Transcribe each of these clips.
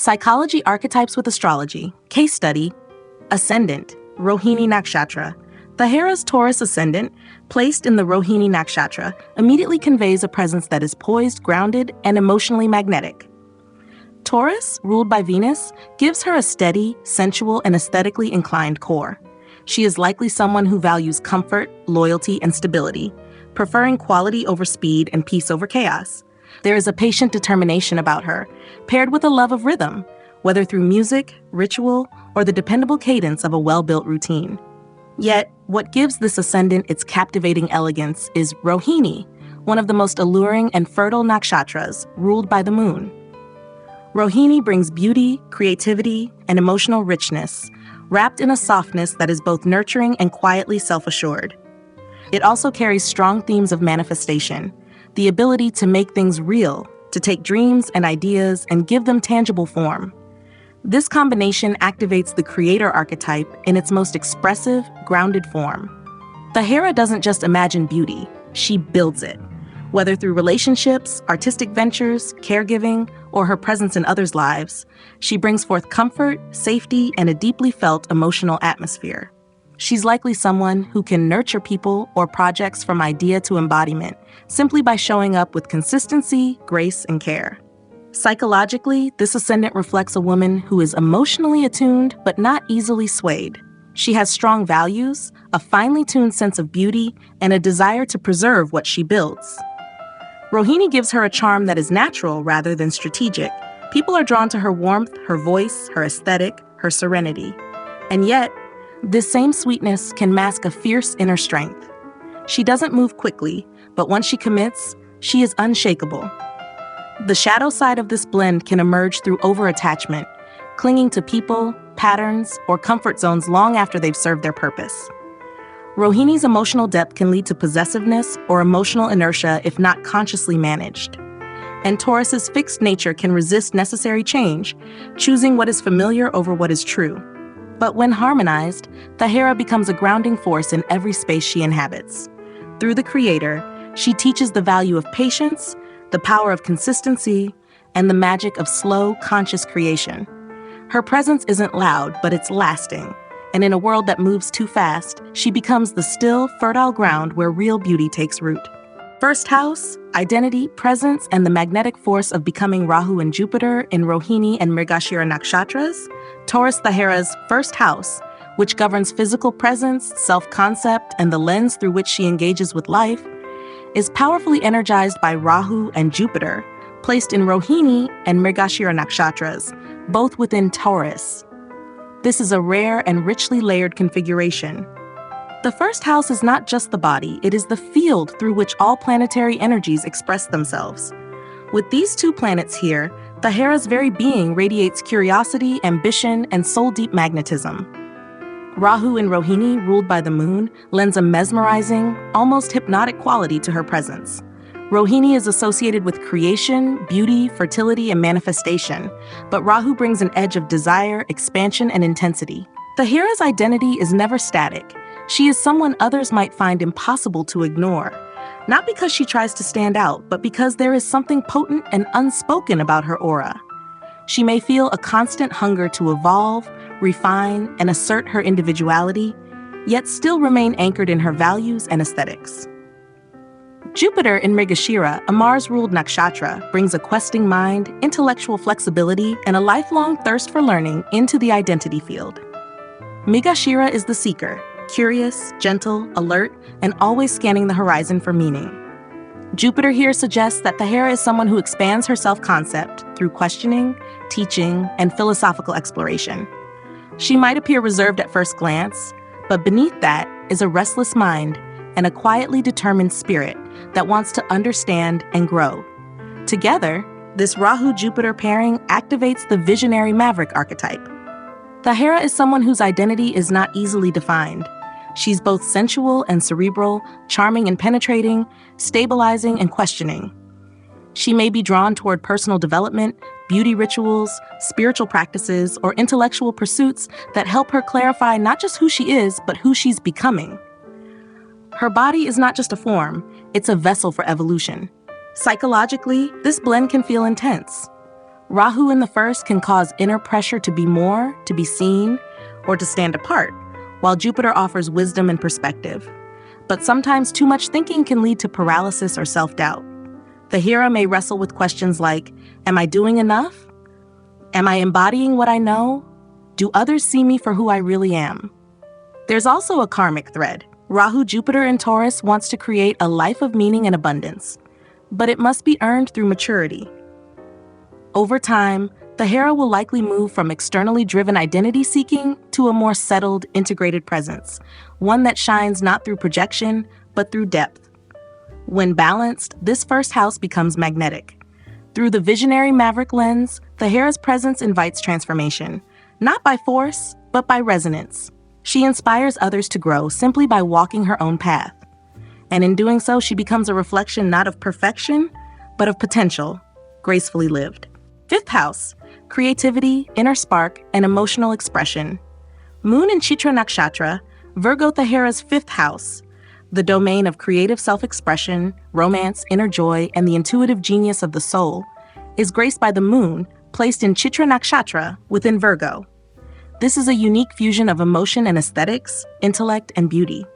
Psychology Archetypes with Astrology, Case Study, Ascendant, Rohini Nakshatra. Thahera's Taurus Ascendant, placed in the Rohini Nakshatra, immediately conveys a presence that is poised, grounded, and emotionally magnetic. Taurus, ruled by Venus, gives her a steady, sensual, and aesthetically inclined core. She is likely someone who values comfort, loyalty, and stability, preferring quality over speed and peace over chaos. There is a patient determination about her, paired with a love of rhythm, whether through music, ritual, or the dependable cadence of a well-built routine. Yet, what gives this ascendant its captivating elegance is Rohini, one of the most alluring and fertile nakshatras, ruled by the moon. Rohini brings beauty, creativity, and emotional richness, wrapped in a softness that is both nurturing and quietly self-assured. It also carries strong themes of manifestation, the ability to make things real, to take dreams and ideas and give them tangible form. This combination activates the Creator Archetype in its most expressive, grounded form. Thahera doesn't just imagine beauty, she builds it. Whether through relationships, artistic ventures, caregiving, or her presence in others' lives, she brings forth comfort, safety, and a deeply felt emotional atmosphere. She's likely someone who can nurture people or projects from idea to embodiment, simply by showing up with consistency, grace, and care. Psychologically, this ascendant reflects a woman who is emotionally attuned but not easily swayed. She has strong values, a finely tuned sense of beauty, and a desire to preserve what she builds. Rohini gives her a charm that is natural rather than strategic. People are drawn to her warmth, her voice, her aesthetic, her serenity. And yet, this same sweetness can mask a fierce inner strength. She doesn't move quickly, but once she commits, she is unshakable. The shadow side of this blend can emerge through over-attachment, clinging to people, patterns, or comfort zones long after they've served their purpose. Rohini's emotional depth can lead to possessiveness or emotional inertia if not consciously managed. And Taurus's fixed nature can resist necessary change, choosing what is familiar over what is true. But when harmonized, Thahera becomes a grounding force in every space she inhabits. Through the Creator, she teaches the value of patience, the power of consistency, and the magic of slow, conscious creation. Her presence isn't loud, but it's lasting. And in a world that moves too fast, she becomes the still, fertile ground where real beauty takes root. First house, identity, presence, and the magnetic force of becoming Rahu and Jupiter in Rohini and Mrigashira nakshatras, Taurus Thahera's first house, which governs physical presence, self-concept, and the lens through which she engages with life, is powerfully energized by Rahu and Jupiter, placed in Rohini and Mrigashira nakshatras, both within Taurus. This is a rare and richly layered configuration. The first house is not just the body, it is the field through which all planetary energies express themselves. With these two planets here, Thahera's very being radiates curiosity, ambition, and soul-deep magnetism. Rahu in Rohini, ruled by the moon, lends a mesmerizing, almost hypnotic quality to her presence. Rohini is associated with creation, beauty, fertility, and manifestation, but Rahu brings an edge of desire, expansion, and intensity. Thahera's identity is never static. She is someone others might find impossible to ignore, not because she tries to stand out, but because there is something potent and unspoken about her aura. She may feel a constant hunger to evolve, refine, and assert her individuality, yet still remain anchored in her values and aesthetics. Jupiter in Mrigashira, a Mars-ruled nakshatra, brings a questing mind, intellectual flexibility, and a lifelong thirst for learning into the identity field. Mrigashira is the seeker, curious, gentle, alert, and always scanning the horizon for meaning. Jupiter here suggests that Thahera is someone who expands her self-concept through questioning, teaching, and philosophical exploration. She might appear reserved at first glance, but beneath that is a restless mind and a quietly determined spirit that wants to understand and grow. Together, this Rahu-Jupiter pairing activates the visionary maverick archetype. Thahera is someone whose identity is not easily defined. She's both sensual and cerebral, charming and penetrating, stabilizing and questioning. She may be drawn toward personal development, beauty rituals, spiritual practices, or intellectual pursuits that help her clarify not just who she is, but who she's becoming. Her body is not just a form, it's a vessel for evolution. Psychologically, this blend can feel intense. Rahu in the first can cause inner pressure to be more, to be seen, or to stand apart, while Jupiter offers wisdom and perspective. But sometimes too much thinking can lead to paralysis or self-doubt. Thahera may wrestle with questions like, am I doing enough? Am I embodying what I know? Do others see me for who I really am? There's also a karmic thread. Rahu Jupiter in Taurus wants to create a life of meaning and abundance, but it must be earned through maturity. Over time, Thahera will likely move from externally driven identity seeking to a more settled, integrated presence, one that shines not through projection, but through depth. When balanced, this first house becomes magnetic. Through the visionary maverick lens, Thahera's presence invites transformation, not by force, but by resonance. She inspires others to grow simply by walking her own path. And in doing so, she becomes a reflection not of perfection, but of potential, gracefully lived. Fifth house, creativity, inner spark, and emotional expression. Moon in Chitra Nakshatra, Virgo Thahera's fifth house, the domain of creative self-expression, romance, inner joy, and the intuitive genius of the soul, is graced by the moon, placed in Chitra Nakshatra within Virgo. This is a unique fusion of emotion and aesthetics, intellect and beauty.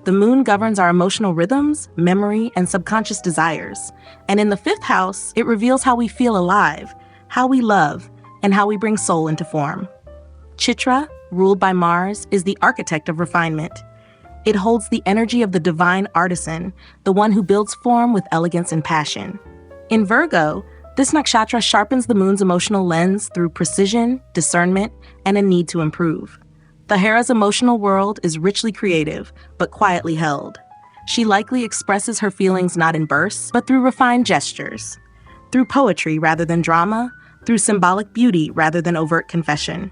The moon governs our emotional rhythms, memory, and subconscious desires, and in the fifth house, it reveals how we feel alive, how we love, and how we bring soul into form. Chitra, ruled by Mars, is the architect of refinement. It holds the energy of the divine artisan, the one who builds form with elegance and passion. In Virgo, this nakshatra sharpens the moon's emotional lens through precision, discernment, and a need to improve. Thahera's emotional world is richly creative, but quietly held. She likely expresses her feelings not in bursts, but through refined gestures, through poetry rather than drama, through symbolic beauty rather than overt confession.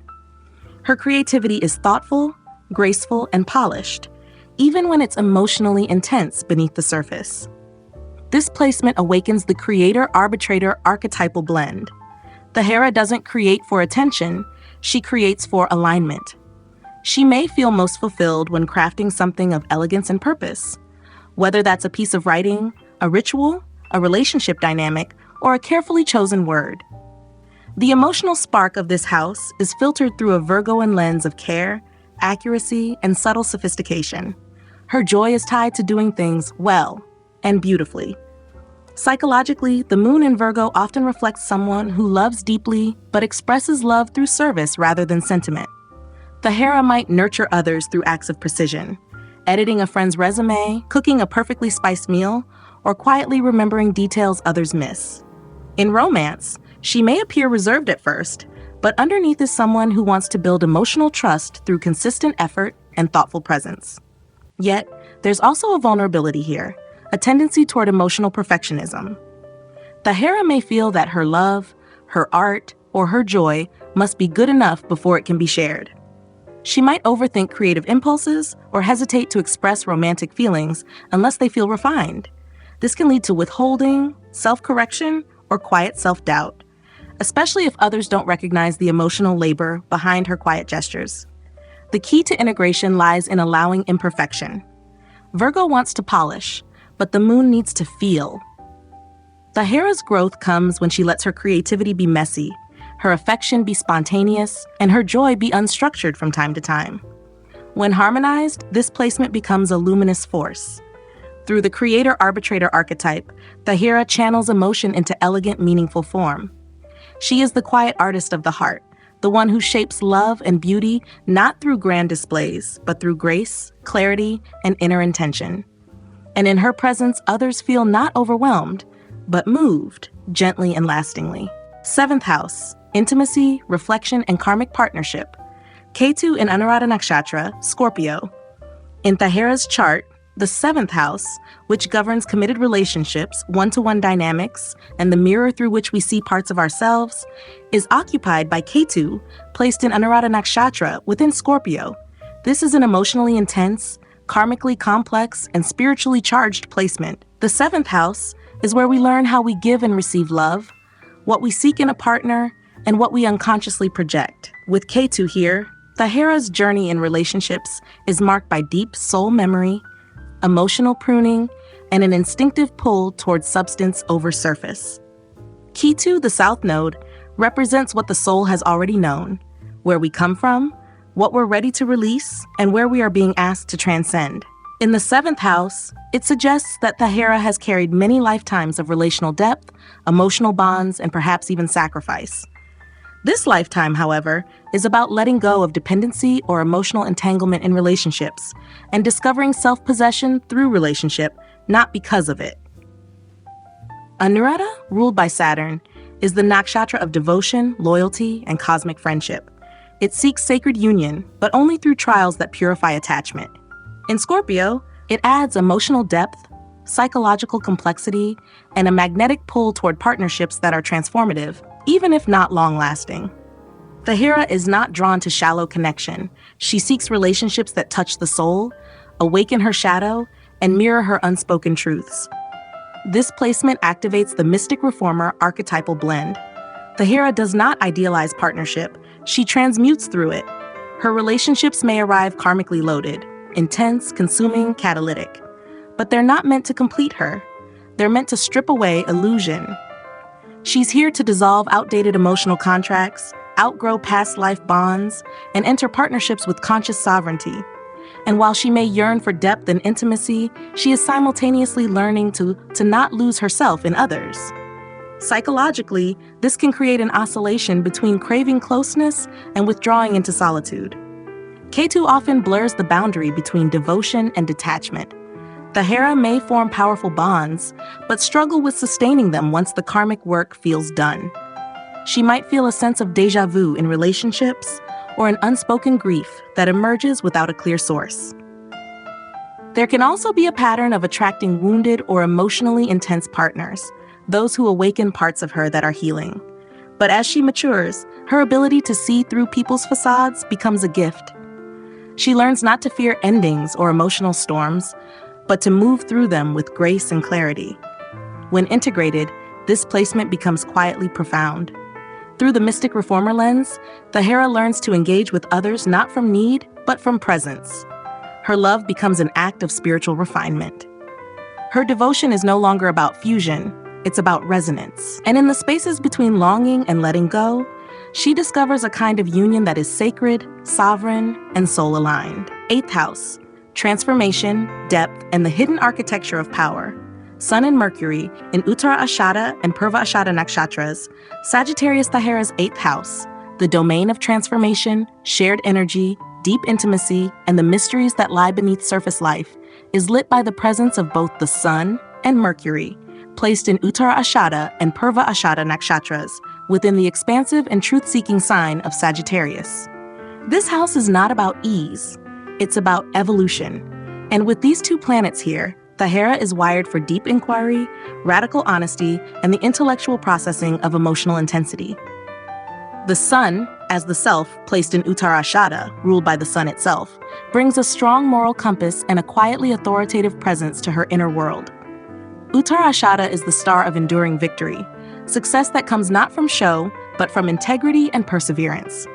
Her creativity is thoughtful, graceful, and polished, even when it's emotionally intense beneath the surface. This placement awakens the creator-arbitrator archetypal blend. Thahera doesn't create for attention, she creates for alignment. She may feel most fulfilled when crafting something of elegance and purpose, whether that's a piece of writing, a ritual, a relationship dynamic, or a carefully chosen word. The emotional spark of this house is filtered through a Virgoan lens of care, accuracy, and subtle sophistication. Her joy is tied to doing things well and beautifully. Psychologically, the moon in Virgo often reflects someone who loves deeply but expresses love through service rather than sentiment. Thahera might nurture others through acts of precision, editing a friend's resume, cooking a perfectly spiced meal, or quietly remembering details others miss. In romance, she may appear reserved at first, but underneath is someone who wants to build emotional trust through consistent effort and thoughtful presence. Yet, there's also a vulnerability here, a tendency toward emotional perfectionism. Thahera may feel that her love, her art, or her joy must be good enough before it can be shared. She might overthink creative impulses or hesitate to express romantic feelings unless they feel refined. This can lead to withholding, self-correction, or quiet self-doubt, especially if others don't recognize the emotional labor behind her quiet gestures. The key to integration lies in allowing imperfection. Virgo wants to polish, but the moon needs to feel. Thahera's growth comes when she lets her creativity be messy, her affection be spontaneous, and her joy be unstructured from time to time. When harmonized, this placement becomes a luminous force. Through the Creator-Arbitrator archetype, Thahera channels emotion into elegant, meaningful form. She is the quiet artist of the heart, the one who shapes love and beauty not through grand displays, but through grace, clarity, and inner intention. And in her presence, others feel not overwhelmed, but moved, gently and lastingly. Seventh house, intimacy, reflection, and karmic partnership. Ketu in Anuradha Nakshatra, Scorpio. In Thahera's chart, the seventh house, which governs committed relationships, one-to-one dynamics, and the mirror through which we see parts of ourselves, is occupied by Ketu, placed in Anuradha Nakshatra within Scorpio. This is an emotionally intense, karmically complex, and spiritually charged placement. The seventh house is where we learn how we give and receive love, what we seek in a partner, and what we unconsciously project. With Ketu here, Thahera's journey in relationships is marked by deep soul memory, emotional pruning, and an instinctive pull towards substance over surface. Ketu, the south node, represents what the soul has already known, where we come from, what we're ready to release, and where we are being asked to transcend. In the 7th house, it suggests that Thahera has carried many lifetimes of relational depth, emotional bonds, and perhaps even sacrifice. This lifetime, however, is about letting go of dependency or emotional entanglement in relationships and discovering self-possession through relationship, not because of it. Anuradha, ruled by Saturn, is the nakshatra of devotion, loyalty, and cosmic friendship. It seeks sacred union, but only through trials that purify attachment. In Scorpio, it adds emotional depth, psychological complexity, and a magnetic pull toward partnerships that are transformative, even if not long-lasting. Thahera is not drawn to shallow connection. She seeks relationships that touch the soul, awaken her shadow, and mirror her unspoken truths. This placement activates the mystic reformer archetypal blend. Thahera does not idealize partnership. She transmutes through it. Her relationships may arrive karmically loaded, intense, consuming, catalytic. But they're not meant to complete her. They're meant to strip away illusion. She's here to dissolve outdated emotional contracts, outgrow past life bonds, and enter partnerships with conscious sovereignty. And while she may yearn for depth and intimacy, she is simultaneously learning to not lose herself in others. Psychologically, this can create an oscillation between craving closeness and withdrawing into solitude. Ketu often blurs the boundary between devotion and detachment. Thahera may form powerful bonds, but struggle with sustaining them once the karmic work feels done. She might feel a sense of déjà vu in relationships, or an unspoken grief that emerges without a clear source. There can also be a pattern of attracting wounded or emotionally intense partners, those who awaken parts of her that are healing. But as she matures, her ability to see through people's facades becomes a gift. She learns not to fear endings or emotional storms, but to move through them with grace and clarity. When integrated, this placement becomes quietly profound. Through the mystic reformer lens, Thahera learns to engage with others not from need, but from presence. Her love becomes an act of spiritual refinement. Her devotion is no longer about fusion, it's about resonance. And in the spaces between longing and letting go, she discovers a kind of union that is sacred, sovereign, and soul-aligned. 8th house, transformation, depth, and the hidden architecture of power. Sun and Mercury in Uttara Ashada and Purva Ashada nakshatras, Sagittarius Thahera's 8th house, the domain of transformation, shared energy, deep intimacy, and the mysteries that lie beneath surface life, is lit by the presence of both the Sun and Mercury, placed in Uttara Ashada and Purva Ashada nakshatras, within the expansive and truth-seeking sign of Sagittarius. This house is not about ease, it's about evolution. And with these two planets here, Thahera is wired for deep inquiry, radical honesty, and the intellectual processing of emotional intensity. The Sun, as the self, placed in Uttara Ashada, ruled by the Sun itself, brings a strong moral compass and a quietly authoritative presence to her inner world. Uttara Ashada is the star of enduring victory, success that comes not from show, but from integrity and perseverance.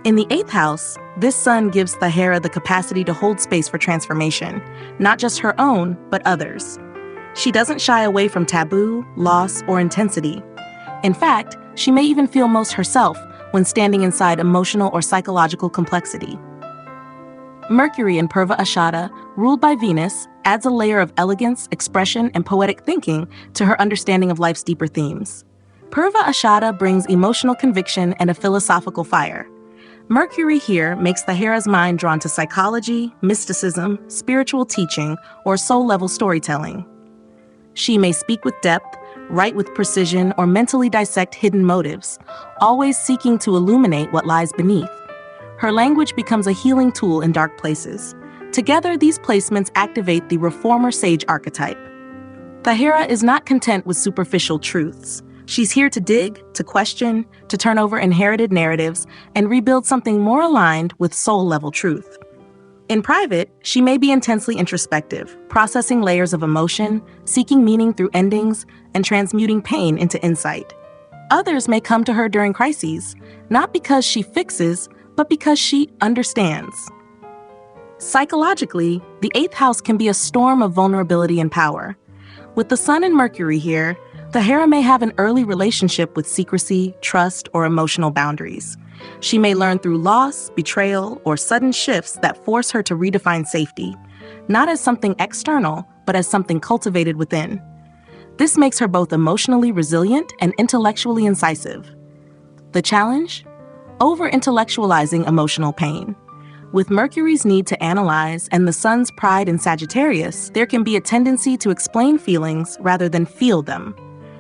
In the 8th house, this Sun gives Thahera the capacity to hold space for transformation, not just her own, but others. She doesn't shy away from taboo, loss, or intensity. In fact, she may even feel most herself when standing inside emotional or psychological complexity. Mercury in Purva Ashada, ruled by Venus, adds a layer of elegance, expression, and poetic thinking to her understanding of life's deeper themes. Purva Ashada brings emotional conviction and a philosophical fire. Mercury here makes Thahera's mind drawn to psychology, mysticism, spiritual teaching, or soul-level storytelling. She may speak with depth, write with precision, or mentally dissect hidden motives, always seeking to illuminate what lies beneath. Her language becomes a healing tool in dark places. Together, these placements activate the reformer sage archetype. Thahera is not content with superficial truths. She's here to dig, to question, to turn over inherited narratives, and rebuild something more aligned with soul-level truth. In private, she may be intensely introspective, processing layers of emotion, seeking meaning through endings, and transmuting pain into insight. Others may come to her during crises, not because she fixes, but because she understands. Psychologically, the 8th house can be a storm of vulnerability and power. With the Sun and Mercury here, Thahera may have an early relationship with secrecy, trust, or emotional boundaries. She may learn through loss, betrayal, or sudden shifts that force her to redefine safety, not as something external, but as something cultivated within. This makes her both emotionally resilient and intellectually incisive. The challenge? Over-intellectualizing emotional pain. With Mercury's need to analyze and the Sun's pride in Sagittarius, there can be a tendency to explain feelings rather than feel them.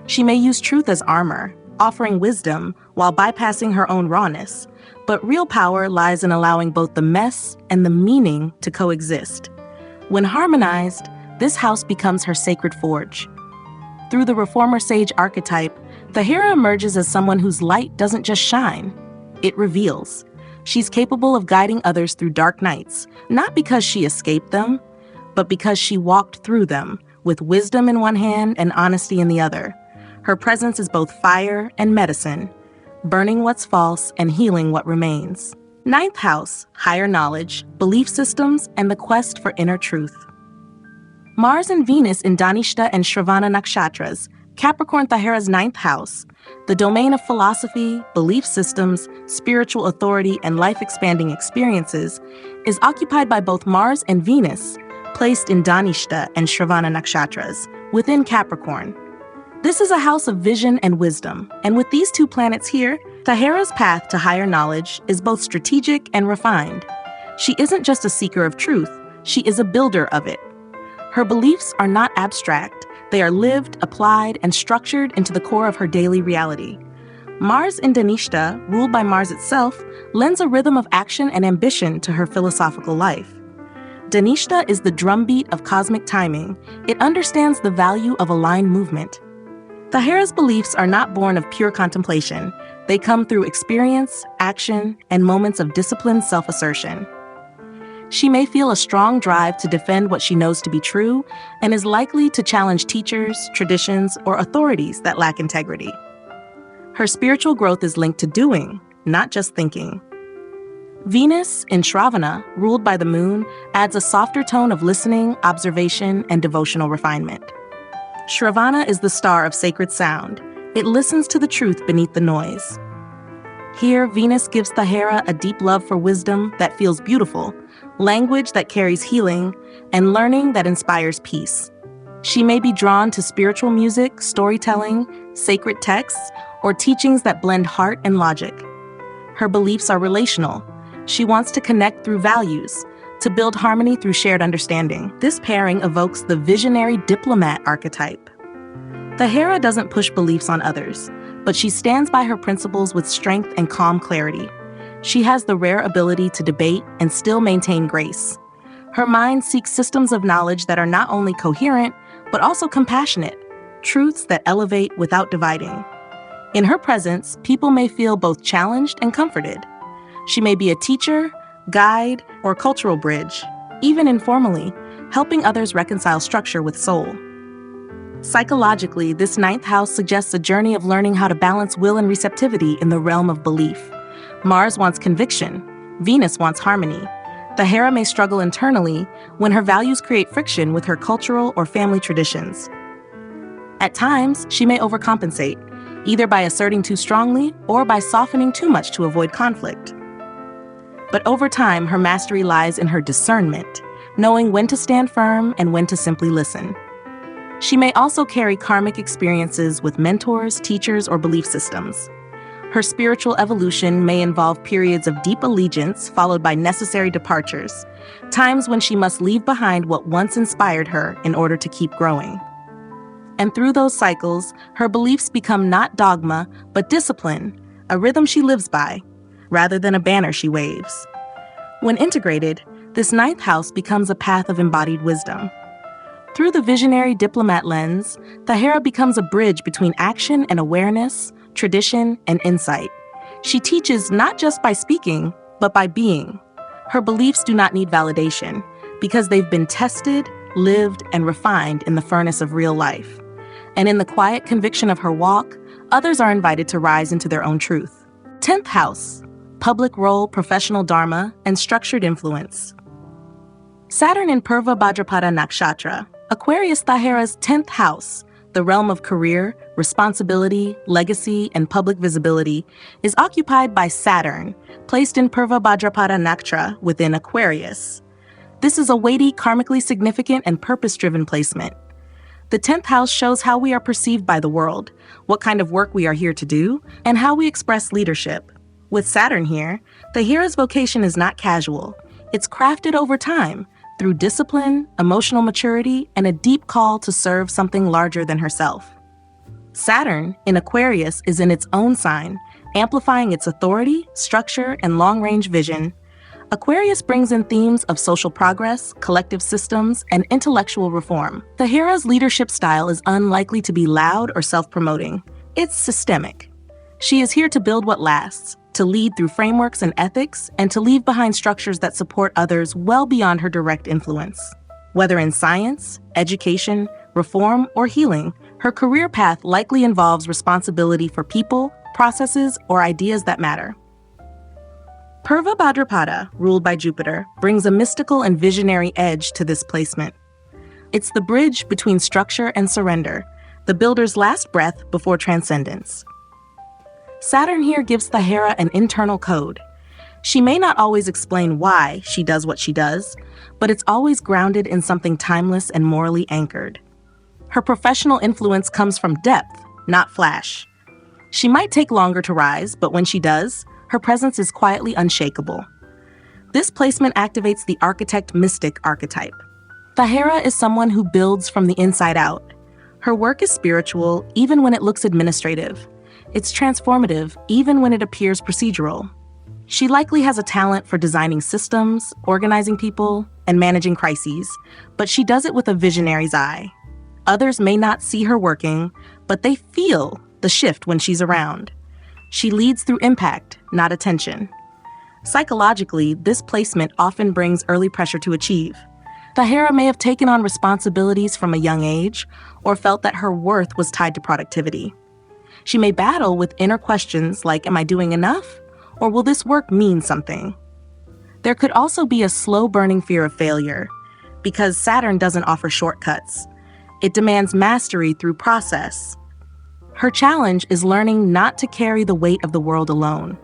She may use truth as armor, offering wisdom while bypassing her own rawness, but real power lies in allowing both the mess and the meaning to coexist. When harmonized, this house becomes her sacred forge. Through the reformer sage archetype, Thahera emerges as someone whose light doesn't just shine, it reveals. She's capable of guiding others through dark nights, not because she escaped them, but because she walked through them, with wisdom in one hand and honesty in the other. Her presence is both fire and medicine, burning what's false and healing what remains. Ninth house, higher knowledge, belief systems, and the quest for inner truth. Mars and Venus in Dhanishta and Shravana nakshatras, Capricorn Thahera's ninth house, the domain of philosophy, belief systems, spiritual authority, and life-expanding experiences, is occupied by both Mars and Venus, placed in Dhanishta and Shravana nakshatras, within Capricorn. This is a house of vision and wisdom, and with these two planets here, Thahera's path to higher knowledge is both strategic and refined. She isn't just a seeker of truth, she is a builder of it. Her beliefs are not abstract, they are lived, applied, and structured into the core of her daily reality. Mars in Dhanishta, ruled by Mars itself, lends a rhythm of action and ambition to her philosophical life. Dhanishta is the drumbeat of cosmic timing. It understands the value of aligned movement. Thahera's beliefs are not born of pure contemplation. They come through experience, action, and moments of disciplined self-assertion. She may feel a strong drive to defend what she knows to be true and is likely to challenge teachers, traditions, or authorities that lack integrity. Her spiritual growth is linked to doing, not just thinking. Venus, in Shravana, ruled by the moon, adds a softer tone of listening, observation, and devotional refinement. Shravana is the star of sacred sound. It listens to the truth beneath the noise. Here, Venus gives Thahera a deep love for wisdom that feels beautiful, language that carries healing, and learning that inspires peace. She may be drawn to spiritual music, storytelling, sacred texts, or teachings that blend heart and logic. Her beliefs are relational. She wants to connect through values, to build harmony through shared understanding. This pairing evokes the visionary diplomat archetype. Thahera doesn't push beliefs on others, but she stands by her principles with strength and calm clarity. She has the rare ability to debate and still maintain grace. Her mind seeks systems of knowledge that are not only coherent, but also compassionate, truths that elevate without dividing. In her presence, people may feel both challenged and comforted. She may be a teacher, guide, or cultural bridge, even informally, helping others reconcile structure with soul. Psychologically, this ninth house suggests a journey of learning how to balance will and receptivity in the realm of belief. Mars wants conviction, Venus wants harmony. Thahera may struggle internally when her values create friction with her cultural or family traditions. At times, she may overcompensate, either by asserting too strongly or by softening too much to avoid conflict. But over time, her mastery lies in her discernment, knowing when to stand firm and when to simply listen. She may also carry karmic experiences with mentors, teachers, or belief systems. Her spiritual evolution may involve periods of deep allegiance followed by necessary departures, times when she must leave behind what once inspired her in order to keep growing. And through those cycles, her beliefs become not dogma, but discipline, a rhythm she lives by, rather than a banner she waves. When integrated, this ninth house becomes a path of embodied wisdom. Through the visionary diplomat lens, Thahera becomes a bridge between action and awareness, tradition and insight. She teaches not just by speaking, but by being. Her beliefs do not need validation, because they've been tested, lived, and refined in the furnace of real life. And in the quiet conviction of her walk, others are invited to rise into their own truth. 10th house, public role, professional dharma, and structured influence. Saturn in Purva Bhadrapada Nakshatra, Aquarius Thahera's 10th house, the realm of career, responsibility, legacy, and public visibility, is occupied by Saturn, placed in Purva Bhadrapada Nakshatra within Aquarius. This is a weighty, karmically significant, and purpose-driven placement. The 10th house shows how we are perceived by the world, what kind of work we are here to do, and how we express leadership. With Saturn here, Thahera's vocation is not casual. It's crafted over time, through discipline, emotional maturity, and a deep call to serve something larger than herself. Saturn, in Aquarius, is in its own sign, amplifying its authority, structure, and long-range vision. Aquarius brings in themes of social progress, collective systems, and intellectual reform. Thahera's leadership style is unlikely to be loud or self-promoting. It's systemic. She is here to build what lasts, to lead through frameworks and ethics, and to leave behind structures that support others well beyond her direct influence. Whether in science, education, reform, or healing, her career path likely involves responsibility for people, processes, or ideas that matter. Purva Bhadrapada, ruled by Jupiter, brings a mystical and visionary edge to this placement. It's the bridge between structure and surrender, the builder's last breath before transcendence. Saturn here gives Thahera an internal code. She may not always explain why she does what she does, but it's always grounded in something timeless and morally anchored. Her professional influence comes from depth, not flash. She might take longer to rise, but when she does, her presence is quietly unshakable. This placement activates the architect-mystic archetype. Thahera is someone who builds from the inside out. Her work is spiritual, even when it looks administrative. It's transformative, even when it appears procedural. She likely has a talent for designing systems, organizing people, and managing crises, but she does it with a visionary's eye. Others may not see her working, but they feel the shift when she's around. She leads through impact, not attention. Psychologically, this placement often brings early pressure to achieve. Thahera may have taken on responsibilities from a young age, or felt that her worth was tied to productivity. She may battle with inner questions like, am I doing enough? Or will this work mean something? There could also be a slow-burning fear of failure, because Saturn doesn't offer shortcuts. It demands mastery through process. Her challenge is learning not to carry the weight of the world alone.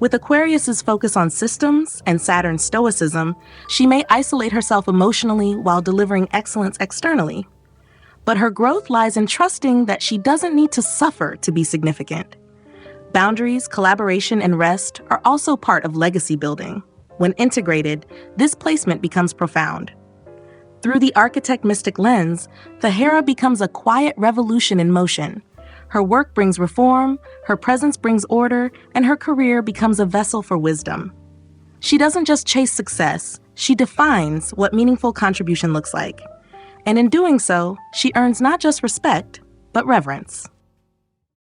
With Aquarius's focus on systems and Saturn's stoicism, she may isolate herself emotionally while delivering excellence externally. But her growth lies in trusting that she doesn't need to suffer to be significant. Boundaries, collaboration, and rest are also part of legacy building. When integrated, this placement becomes profound. Through the architect-mystic lens, Thahera becomes a quiet revolution in motion. Her work brings reform, her presence brings order, and her career becomes a vessel for wisdom. She doesn't just chase success, she defines what meaningful contribution looks like. And in doing so, she earns not just respect, but reverence.